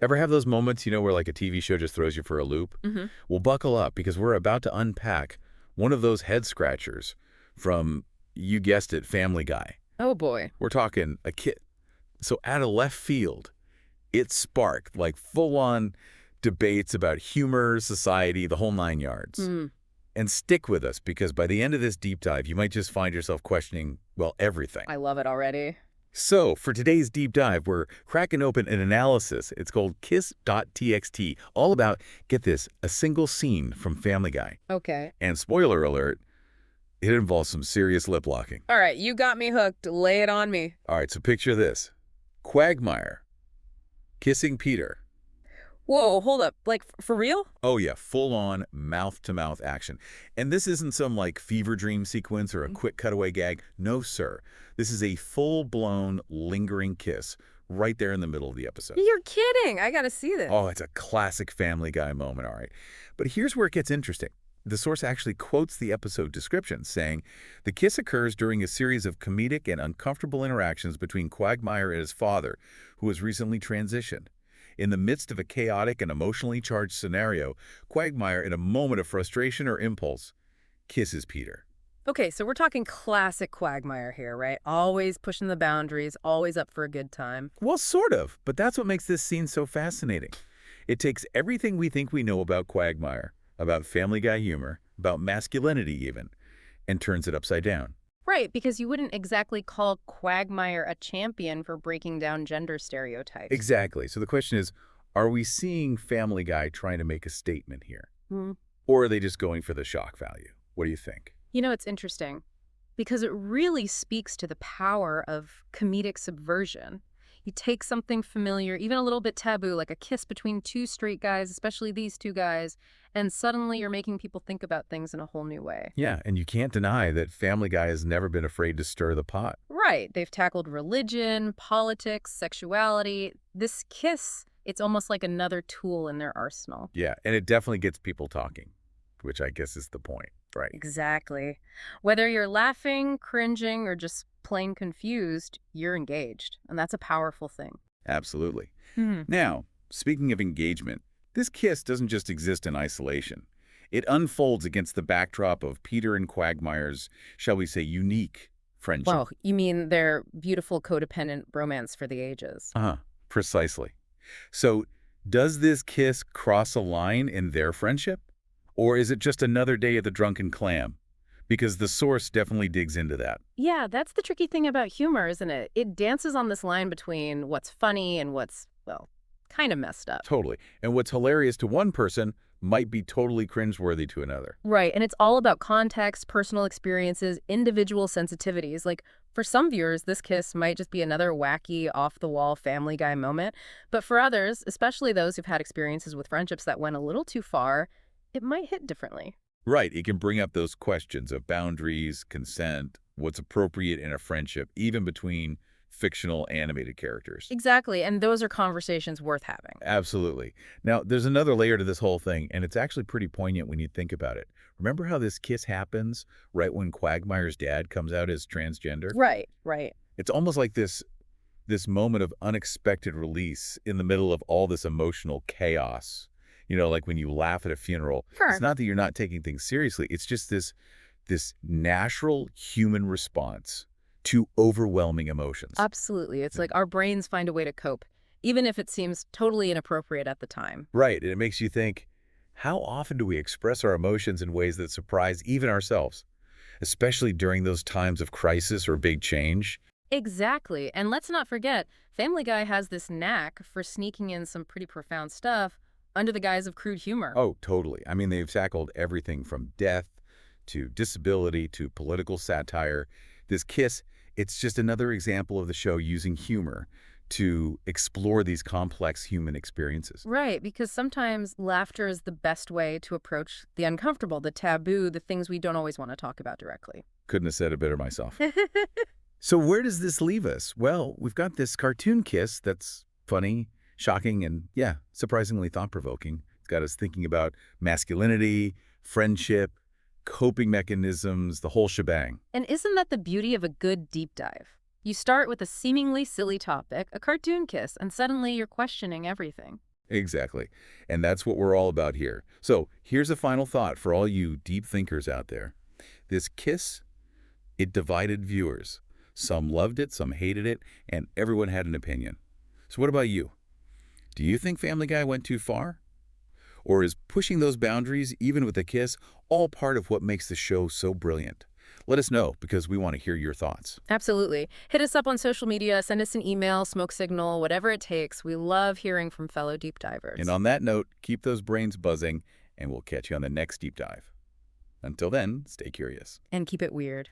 Ever have those moments, where like a TV show just throws you for a loop? Hmm. Well, buckle up because we're about to unpack one of those head scratchers from, you guessed it, Family Guy. Oh boy. We're talking a kid. So out of left field, it sparked like full-on debates about humor, society, the whole nine yards. Hmm. And stick with us because by the end of this deep dive, you might just find yourself questioning, well, everything. I love it already. So for today's deep dive, we're cracking open an analysis. It's called kiss.txt, all about, get this, a single scene from Family Guy. Okay. And spoiler alert, it involves some serious lip locking. All right, you got me hooked. Lay it on me. All right, so picture this. Quagmire kissing Peter. Whoa, hold up. Like, for real? Oh yeah, full-on mouth-to-mouth action. And this isn't some like fever dream sequence or a quick cutaway gag. No, sir. This is a full-blown lingering kiss right there in the middle of the episode. You're kidding. I gotta see this. Oh, it's a classic Family Guy moment, all right. But here's where it gets interesting. The source actually quotes the episode description, saying, the kiss occurs during a series of comedic and uncomfortable interactions between Quagmire and his father, who has recently transitioned. In the midst of a chaotic and emotionally charged scenario, Quagmire, in a moment of frustration or impulse, kisses Peter. Okay, so we're talking classic Quagmire here, right? Always pushing the boundaries, always up for a good time. Well, sort of, but that's what makes this scene so fascinating. It takes everything we think we know about Quagmire, about Family Guy humor, about masculinity even, and turns it upside down. Right, because you wouldn't exactly call Quagmire a champion for breaking down gender stereotypes. Exactly. So the question is, are we seeing Family Guy trying to make a statement here? Hmm. Or are they just going for the shock value? What do you think? You know, it's interesting because it really speaks to the power of comedic subversion. You take something familiar, even a little bit taboo, like a kiss between two straight guys, especially these two guys, and suddenly you're making people think about things in a whole new way. Yeah, and you can't deny that Family Guy has never been afraid to stir the pot. Right. They've tackled religion, politics, sexuality. This kiss, it's almost like another tool in their arsenal. Yeah, and it definitely gets people talking, which I guess is the point, right? Exactly. Whether you're laughing, cringing, or just plain confused, you're engaged. And that's a powerful thing. Absolutely. Hmm. Now, speaking of engagement, this kiss doesn't just exist in isolation. It unfolds against the backdrop of Peter and Quagmire's, shall we say, unique friendship. Well, you mean their beautiful codependent romance for the ages. Uh-huh, precisely. So, does this kiss cross a line in their friendship? Or is it just another day at the Drunken Clam? Because the source definitely digs into that. Yeah, that's the tricky thing about humor, isn't it? It dances on this line between what's funny and what's, well, kind of messed up. Totally. And what's hilarious to one person might be totally cringeworthy to another. Right, and it's all about context, personal experiences, individual sensitivities. Like, for some viewers, this kiss might just be another wacky, off-the-wall Family Guy moment. But for others, especially those who've had experiences with friendships that went a little too far, it might hit differently. Right. It can bring up those questions of boundaries, consent, what's appropriate in a friendship, even between fictional animated characters. Exactly, and those are conversations worth having. Absolutely. Now, there's another layer to this whole thing, and it's actually pretty poignant when you think about it. Remember how this kiss happens right when Quagmire's dad comes out as transgender? Right, right. It's almost like this moment of unexpected release in the middle of all this emotional chaos. Like when you laugh at a funeral. Sure. It's not that you're not taking things seriously. It's just this natural human response to overwhelming emotions. Absolutely. It's like our brains find a way to cope, even if it seems totally inappropriate at the time. Right. And it makes you think, how often do we express our emotions in ways that surprise even ourselves, especially during those times of crisis or big change? Exactly. And let's not forget, Family Guy has this knack for sneaking in some pretty profound stuff under the guise of crude humor. Oh, totally. I mean, they've tackled everything from death to disability to political satire. This kiss, it's just another example of the show using humor to explore these complex human experiences. Right, because sometimes laughter is the best way to approach the uncomfortable, the taboo, the things we don't always want to talk about directly. Couldn't have said it better myself. So where does this leave us? Well, we've got this cartoon kiss that's funny, shocking, and yeah, surprisingly thought-provoking. It's got us thinking about masculinity, friendship, coping mechanisms, the whole shebang. And isn't that the beauty of a good deep dive? You start with a seemingly silly topic, a cartoon kiss, and suddenly you're questioning everything. Exactly. And that's what we're all about here. So here's a final thought for all you deep thinkers out there. This kiss, it divided viewers. Some loved it, some hated it, and everyone had an opinion. So what about you? Do you think Family Guy went too far? Or is pushing those boundaries, even with a kiss, all part of what makes the show so brilliant? Let us know, because we want to hear your thoughts. Absolutely. Hit us up on social media, send us an email, smoke signal, whatever it takes. We love hearing from fellow deep And divers. on that note, keep those brains buzzing, and we'll catch you on the next deep dive. Until then, stay curious. And keep it weird.